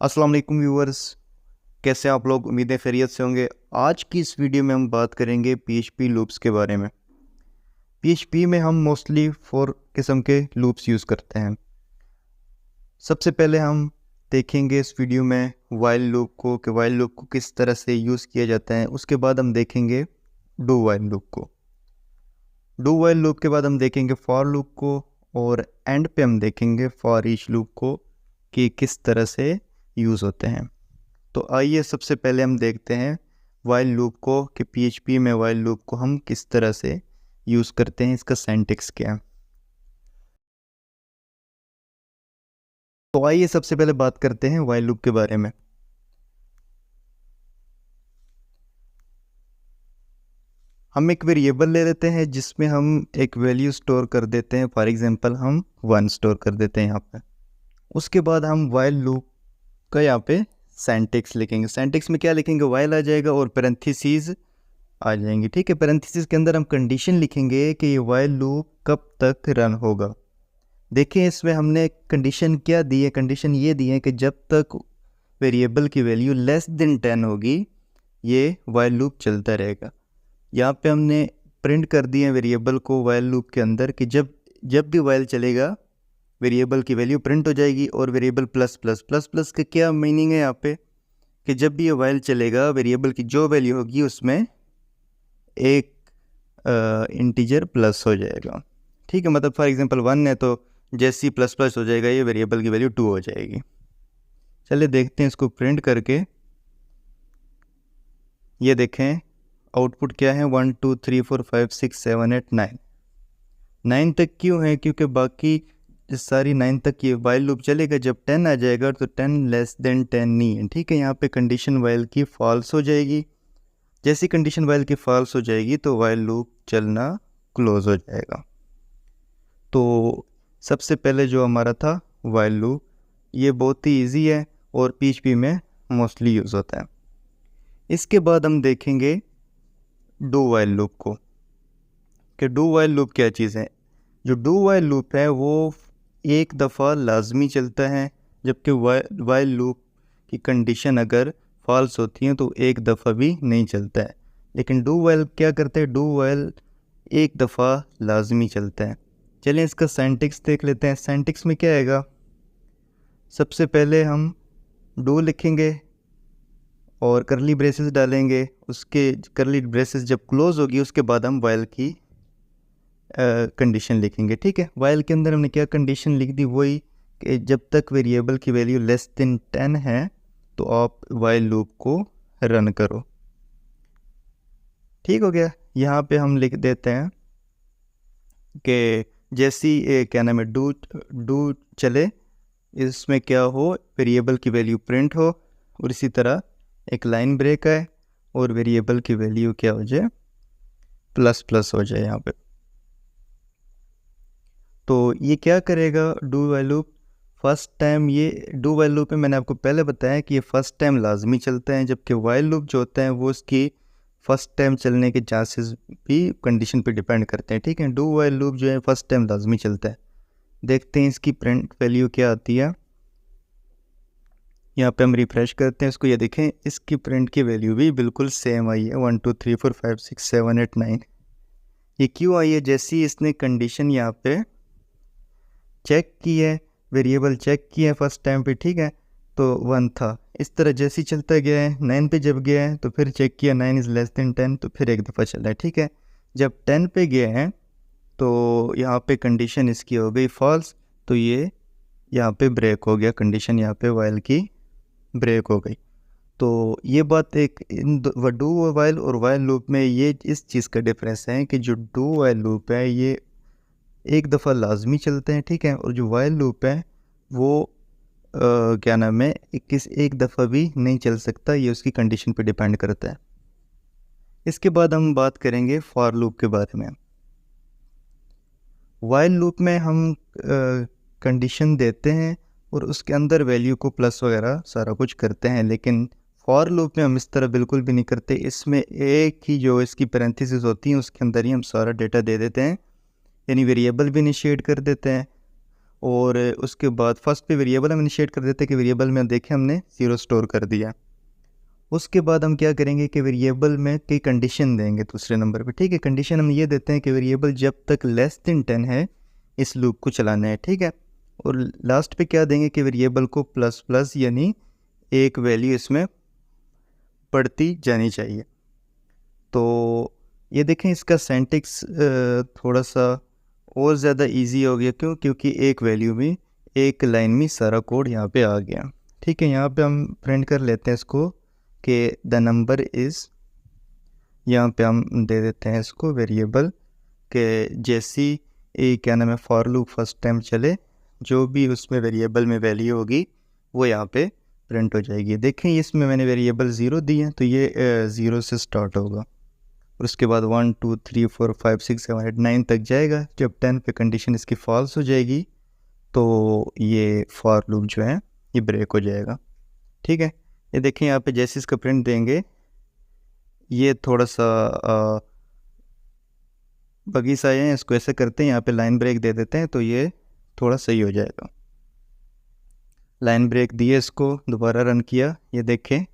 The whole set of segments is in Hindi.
अस्सलाम वालेकुम व्यूअर्स, कैसे हैं आप लोग। उम्मीद है खैरियत से होंगे। आज की इस वीडियो में हम बात करेंगे पीएचपी लूप्स के बारे में। पीएचपी में हम मोस्टली 4 किस्म के लूप्स यूज़ करते हैं। सबसे पहले हम देखेंगे इस वीडियो में वाइल लूप को कि वाइल लूप को किस तरह से यूज़ किया जाता है। उसके बाद हम देखेंगे डू वाइल लूप को। डू वाइल लूप के बाद हम देखेंगे फॉर लूप को, और एंड पे हम देखेंगे फॉर ईच लूप को कि किस तरह से यूज़ होते हैं। तो आइए सबसे पहले हम देखते हैं वाइल लूप को कि पीएचपी में वाइल लूप को हम किस तरह से यूज़ करते हैं, इसका सिंटैक्स क्या है। तो आइए सबसे पहले बात करते हैं वाइल लूप के बारे में। हम एक वेरिएबल ले लेते हैं जिसमें हम एक वैल्यू स्टोर कर देते हैं। फॉर एग्जांपल हम 1 स्टोर कर देते हैं यहाँ पे। उसके बाद हम वाइल लूप का यहाँ पे सिंटैक्स लिखेंगे। सिंटैक्स में क्या लिखेंगे, वाइल आ जाएगा और पैरेंथेसिस आ जाएंगे। ठीक है, पैरेंथेसिस के अंदर हम कंडीशन लिखेंगे कि ये वाइल लूप कब तक रन होगा। देखिए इसमें हमने कंडीशन क्या दी है, कंडीशन ये दी है कि जब तक वेरिएबल की वैल्यू लेस देन 10 होगी ये वाइल लूप चलता रहेगा। यहाँ पे हमने प्रिंट कर दिए वेरिएबल को वाइल लूप के अंदर कि जब भी वाइल चलेगा वेरिएबल की वैल्यू प्रिंट हो जाएगी। और variable plus plus plus plus का क्या मीनिंग है यहाँ पे कि जब भी ये वाइल चलेगा वेरिएबल की जो वैल्यू होगी उसमें एक इंटीजर प्लस हो जाएगा। ठीक है, मतलब फॉर एग्जांपल 1 है तो जैसे ही प्लस प्लस हो जाएगा ये वेरिएबल की वैल्यू 2 हो जाएगी। चलिए देखते हैं इसको प्रिंट करके। ये देखें आउटपुट क्या है, 1 2 3 4 5 6 7 8 9। 9 तक क्यों है, क्योंकि बाकी सारी 9 तक ये वाइल लूप चलेगा। जब 10 आ जाएगा तो 10 लेस देन 10 नहीं है। ठीक है, यहाँ पे कंडीशन वाइल की फॉल्स हो जाएगी। जैसी कंडीशन वाइल की फॉल्स हो जाएगी तो वाइल लूप चलना क्लोज हो जाएगा। तो सबसे पहले जो हमारा था वाइल लूप, ये बहुत ही इजी है और पीएचपी में मोस्टली यूज़ होता है। इसके बाद हम देखेंगे डू वाइल लूप को कि डू वाइल लूप क्या चीज़ है। जो डू वाइल लूप है वो एक दफ़ा लाजमी चलता है, जबकि वाइल लूप की कंडीशन अगर फॉल्स होती है तो एक दफ़ा भी नहीं चलता है। लेकिन डू वाइल क्या करते हैं, डू वाइल एक दफ़ा लाजमी चलता है। चलिए इसका सिंटैक्स देख लेते हैं। सिंटैक्स में क्या आएगा, सबसे पहले हम डू लिखेंगे और करली ब्रेसेस डालेंगे। उसके करली ब्रेसेस जब क्लोज होगी उसके बाद हम वाइल की कंडीशन लिखेंगे। ठीक है, वाइल के अंदर हमने क्या कंडीशन लिख दी, वही कि जब तक वेरिएबल की वैल्यू लेस देन 10 है तो आप वाइल लूप को रन करो। ठीक हो गया। यहाँ पे हम लिख देते हैं कि जैसी क्या नाम है डू चले इसमें क्या हो, वेरिएबल की वैल्यू प्रिंट हो, और इसी तरह एक लाइन ब्रेक आए और वेरिएबल की वैल्यू क्या हो जाए, प्लस प्लस हो जाए यहाँ पे। तो ये क्या करेगा do while loop, first time ये डू वाइल लूप में मैंने आपको पहले बताया कि ये फर्स्ट टाइम लाजमी चलता है, जबकि वाइल लूप जो होता है वो उसकी फर्स्ट टाइम चलने के चांसेस भी कंडीशन पे डिपेंड करते हैं। ठीक है, डू वाइल लूप जो है फर्स्ट टाइम लाजमी चलता है। देखते हैं इसकी प्रिंट वैल्यू क्या आती है। यहाँ पे हम रिफ्रेश करते हैं इसको, ये देखें इसकी प्रिंट की वैल्यू भी बिल्कुल सेम आई है, 1 2 3 4 5 6 7 8 9। ये क्यों आई है, जैसी इसने कंडीशन यहाँ पे चेक की है, वेरिएबल चेक किया है फर्स्ट टाइम पे। ठीक है, तो 1 था, इस तरह जैसे चलता गया है 9 पे जब गया है तो फिर चेक किया 9 इज़ लेस देन 10 तो फिर एक दफ़ा चला है। ठीक है, जब 10 पे गया है तो यहाँ पे कंडीशन इसकी हो गई फॉल्स, तो ये यहाँ पे ब्रेक हो गया, कंडीशन यहाँ पे वाइल की ब्रेक हो गई। तो ये बात एक इन डू वाइल और वाइल लूप में ये इस चीज़ का डिफरेंस है कि जो डू वाइल लूप है ये एक दफ़ा लाजमी चलते हैं। ठीक है, और जो वाइल लूप है वो क्या नाम है एक दफ़ा भी नहीं चल सकता, ये उसकी कंडीशन पे डिपेंड करता है। इसके बाद हम बात करेंगे फॉर लूप के बारे में। वाइल लूप में हम कंडीशन देते हैं और उसके अंदर वैल्यू को प्लस वगैरह सारा कुछ करते हैं, लेकिन फॉर लूप में हम इस तरह बिल्कुल भी नहीं करते। इसमें एक ही जो इसकी पैरेंथेसिस होती हैं उसके अंदर ही हम सारा डेटा दे देते हैं, यानी वेरिएबल भी इनिशिएट कर देते हैं और उसके बाद फर्स्ट पे वेरिएबल हम इनिशिएट कर देते हैं कि वेरिएबल में देखें हमने 0 स्टोर कर दिया। उसके बाद हम क्या करेंगे कि वेरिएबल में कई कंडीशन देंगे दूसरे नंबर पे, ठीक है। कंडीशन हम ये देते हैं कि वेरिएबल जब तक लेस देन 10 है इस लूप को चलाना है, ठीक है। और लास्ट पे क्या देंगे कि वेरिएबल को प्लस प्लस यानी एक वैल्यू इसमें बढ़ती जानी चाहिए। तो ये देखें इसका सिंटैक्स थोड़ा सा और ज़्यादा इजी हो गया, क्यों? क्योंकि एक वैल्यू में एक लाइन में सारा कोड यहाँ पे आ गया, ठीक है। यहाँ पे हम प्रिंट कर लेते हैं इसको कि द नंबर इज़, यहाँ पे हम दे देते हैं इसको वेरिएबल के जैसी क्या नाम है फॉर लूप फर्स्ट टाइम चले, जो भी उसमें वेरिएबल में वैल्यू होगी वो यहाँ पे प्रिंट हो जाएगी। देखें इसमें मैंने वेरिएबल 0 दी है तो ये 0 से स्टार्ट होगा और उसके बाद 1 2 3 4 5 6 7 8 9 तक जाएगा। जब 10 पे कंडीशन इसकी फॉल्स हो जाएगी तो ये फॉर लूप जो है ये ब्रेक हो जाएगा, ठीक है। ये देखें यहाँ पे जैसे इसका प्रिंट देंगे ये थोड़ा सा बगी सा है, इसको ऐसे करते हैं, यहाँ पे लाइन ब्रेक दे देते हैं तो ये थोड़ा सही हो जाएगा। लाइन ब्रेक दिए, इसको दोबारा रन किया, ये देखें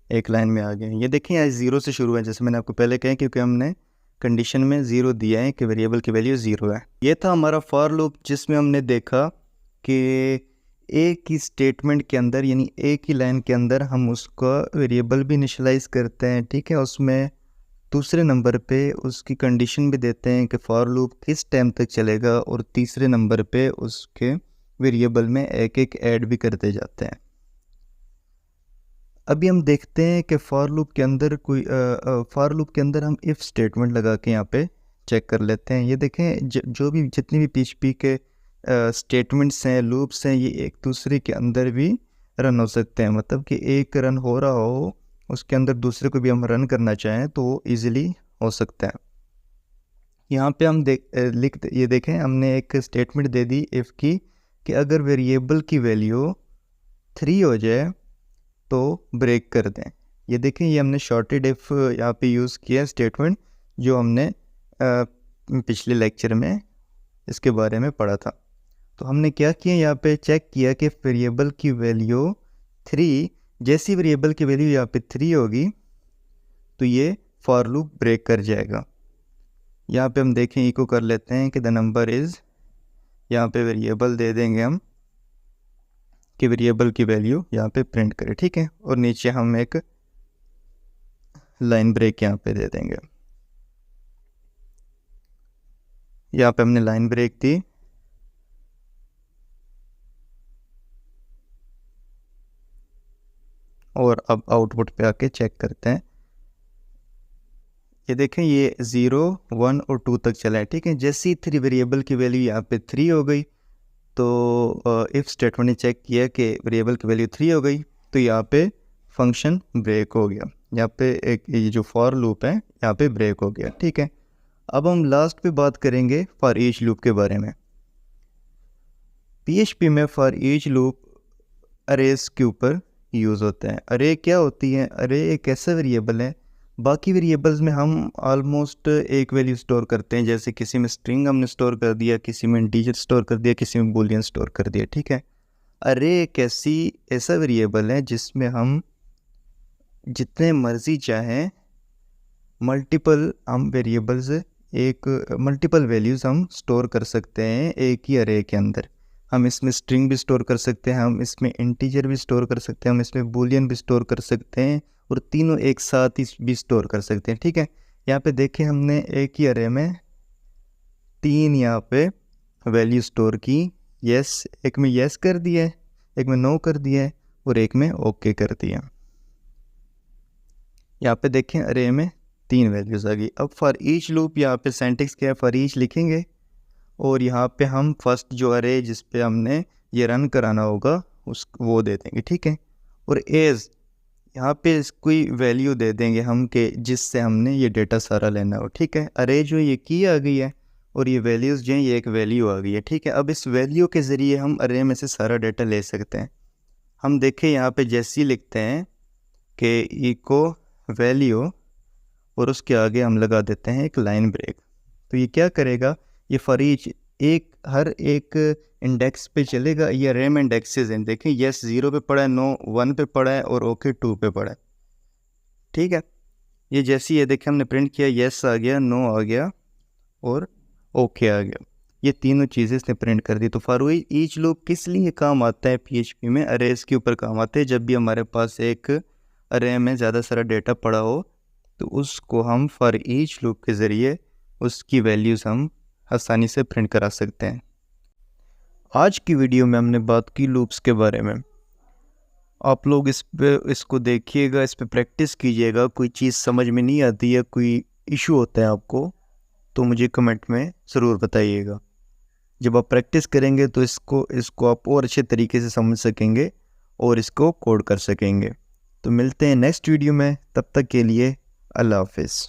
एक लाइन में आ गए। ये देखें यहाँ 0 से शुरू है, जैसे मैंने आपको पहले कहा, क्योंकि हमने कंडीशन में 0 दिया है कि वेरिएबल की वैल्यू 0 है। ये था हमारा फॉर लूप जिसमें हमने देखा कि एक ही स्टेटमेंट के अंदर यानी एक ही लाइन के अंदर हम उसका वेरिएबल भी इनिशियलाइज करते हैं, ठीक है। उसमें दूसरे नंबर पे उसकी कंडीशन भी देते हैं कि फॉर लूप किस टाइम तक चलेगा और तीसरे नंबर पे उसके वेरिएबल में एक एक ऐड भी करते जाते हैं। अभी हम देखते हैं कि फॉर लूप के अंदर फॉर लूप के अंदर हम इफ़ स्टेटमेंट लगा के यहाँ पे चेक कर लेते हैं। ये देखें जो भी जितनी भी PHP के स्टेटमेंट्स हैं, लूप्स हैं, ये एक दूसरे के अंदर भी रन हो सकते हैं। मतलब कि एक रन हो रहा हो उसके अंदर दूसरे को भी हम रन करना चाहें तो वो ईज़िली हो सकता है। यहाँ पे हम ये देखें हमने एक स्टेटमेंट दे दी इफ़ की कि अगर वेरिएबल की वैल्यू 3 हो जाए तो ब्रेक कर दें। ये देखें ये हमने शॉर्टेड इफ़ यहाँ पे यूज़ किया स्टेटमेंट, जो हमने पिछले लेक्चर में इसके बारे में पढ़ा था। तो हमने क्या किया, यहाँ पे चेक किया कि वेरिएबल की वैल्यू 3, जैसी वेरिएबल की वैल्यू यहाँ पे 3 होगी तो ये फॉर लूप ब्रेक कर जाएगा। यहाँ पे हम देखें इको कर लेते हैं कि द नंबर इज़, यहाँ पे वेरिएबल दे देंगे हम कि वेरिएबल की वैल्यू यहाँ पे प्रिंट करें, ठीक है। और नीचे हम एक लाइन ब्रेक यहाँ पे दे देंगे। यहाँ पे हमने लाइन ब्रेक दी और अब आउटपुट पे आके चेक करते हैं। ये देखें ये 0 1 और 2 तक चला है, ठीक है। जैसे ही 3 वेरिएबल की वैल्यू यहाँ पे 3 हो गई तो इफ़ स्टेटमेंट ने चेक किया कि वेरिएबल की वैल्यू 3 हो गई तो यहाँ पे फंक्शन ब्रेक हो गया। यहाँ पे एक ये जो फॉर लूप है यहाँ पे ब्रेक हो गया, ठीक है। अब हम लास्ट पे बात करेंगे फॉर ईच लूप के बारे में। PHP में फॉर ईच लूप अरेज के ऊपर यूज़ होता है। अरे क्या होती है? अरे एक ऐसा वेरिएबल है, बाकी वेरिएबल्स में हम ऑलमोस्ट एक वैल्यू स्टोर करते हैं, जैसे किसी में स्ट्रिंग हमने स्टोर कर दिया, किसी में इंटीजर स्टोर कर दिया, किसी में बूलियन स्टोर कर दिया, ठीक है। अरे एक ऐसा वेरिएबल है जिसमें हम जितने मर्जी चाहें मल्टीपल वैल्यूज़ हम स्टोर कर सकते हैं एक ही अरे के अंदर। हम इसमें स्ट्रिंग भी स्टोर कर सकते हैं, हम इसमें इंटीजर भी स्टोर कर सकते हैं, हम इसमें बूलियन भी स्टोर कर सकते हैं और तीनों एक साथ ही भी स्टोर कर सकते हैं, ठीक है। यहाँ पे देखें हमने एक ही अरे में 3 यहाँ पे वैल्यू स्टोर की। यस, एक में यस कर दिया है, एक में नो कर दिया है और एक में ओके कर दिया। यहाँ पे देखें अरे में 3 वैल्यूज़ आ गई। अब फॉर ईच लूप यहाँ पे सिंटैक्स क्या है, फॉर ईच लिखेंगे और यहाँ पे हम फर्स्ट जो अरे जिस पे हमने ये रन कराना होगा वो दे देंगे, ठीक है। और एज यहाँ पे कोई वैल्यू दे देंगे हम के जिससे हमने ये डेटा सारा लेना हो, ठीक है। अरे जो ये की आ गई है और ये वैल्यूज़ जो हैं ये एक वैल्यू आ गई है, ठीक है। अब इस वैल्यू के ज़रिए हम अरे में से सारा डेटा ले सकते हैं। हम देखें यहाँ पे जैसे ही लिखते हैं कि इको वैल्यू और उसके आगे हम लगा देते हैं एक लाइन ब्रेक, तो ये क्या करेगा, ये फॉर ईच हर एक इंडेक्स पे चलेगा। ये रैम इंडेक्सेस हैं, देखें यस 0 पे पड़ा है, नो 1 पे पड़ा है और ओके 2 पे पड़ा है। ठीक है, ये जैसी है देखें हमने प्रिंट किया, यस आ गया, नो आ गया और ओके आ गया, ये तीनों चीज़ें इसने प्रिंट कर दी। तो फॉर ईच लूप किस लिए काम आता है PHP में? अरेज के ऊपर काम आते हैं। जब भी हमारे पास एक अरे में ज़्यादा सारा डेटा पड़ा हो तो उसको हम फॉर ईच लूप के ज़रिए उसकी वैल्यूज़ हम आसानी से प्रिंट करा सकते हैं। आज की वीडियो में हमने बात की लूप्स के बारे में। आप लोग इसको देखिएगा, इस पे प्रैक्टिस कीजिएगा। कोई चीज़ समझ में नहीं आती है, कोई इशू होता है आपको, तो मुझे कमेंट में ज़रूर बताइएगा। जब आप प्रैक्टिस करेंगे तो इसको आप और अच्छे तरीके से समझ सकेंगे और इसको कोड कर सकेंगे। तो मिलते हैं नेक्स्ट वीडियो में, तब तक के लिए अल्लाह हाफिज़।